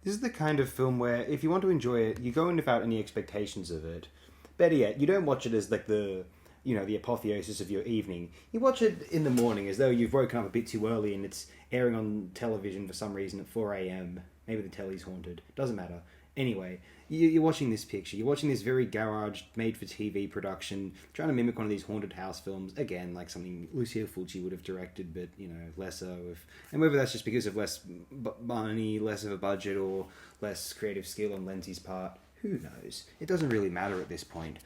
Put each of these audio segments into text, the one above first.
This is the kind of film where if you want to enjoy it, you go in without any expectations of it. Better yet, you don't watch it as like the apotheosis of your evening. You watch it in the morning as though you've woken up a bit too early and it's airing on television for some reason at 4 a.m. Maybe the telly's haunted. Doesn't matter. Anyway, you're watching this picture. You're watching this very garage, made-for-TV production, trying to mimic one of these haunted house films. Again, like something Lucio Fulci would have directed, but, less so. And whether that's just because of less money, less of a budget, or less creative skill on Lenzi's part, who knows? It doesn't really matter at this point.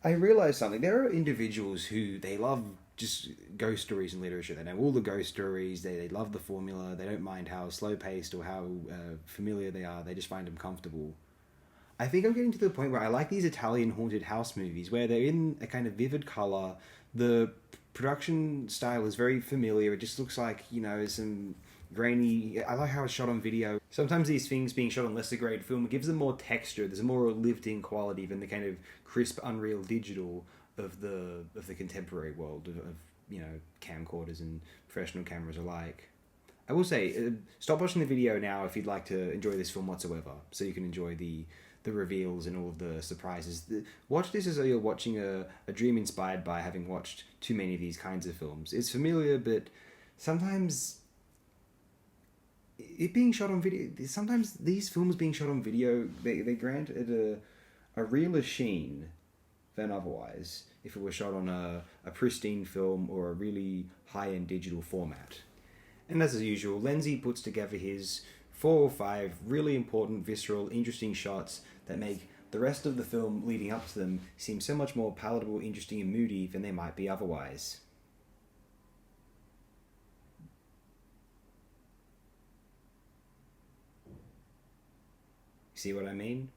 I realised something. There are individuals who they love just ghost stories in literature. They know all the ghost stories. They love the formula. They don't mind how slow paced or how familiar they are. They just find them comfortable. I think I'm getting to the point where I like these Italian haunted house movies where they're in a kind of vivid color. The production style is very familiar. It just looks like, some grainy. I like how it's shot on video. Sometimes these things being shot on lesser grade film gives them more texture. There's a more lived in quality than the kind of crisp, unreal digital of the contemporary world of camcorders and professional cameras alike. I will say, stop watching the video now if you'd like to enjoy this film whatsoever, so you can enjoy the reveals and all of the surprises. Watch this as though you're watching a dream inspired by having watched too many of these kinds of films. It's familiar, but sometimes it being shot on video. Sometimes these films being shot on video, they grant it a realer sheen than otherwise if it were shot on a pristine film or a really high end digital format. And as usual, Lenzi puts together his 4 or 5 really important, visceral, interesting shots that make the rest of the film leading up to them seem so much more palatable, interesting, and moody than they might be otherwise. See what I mean?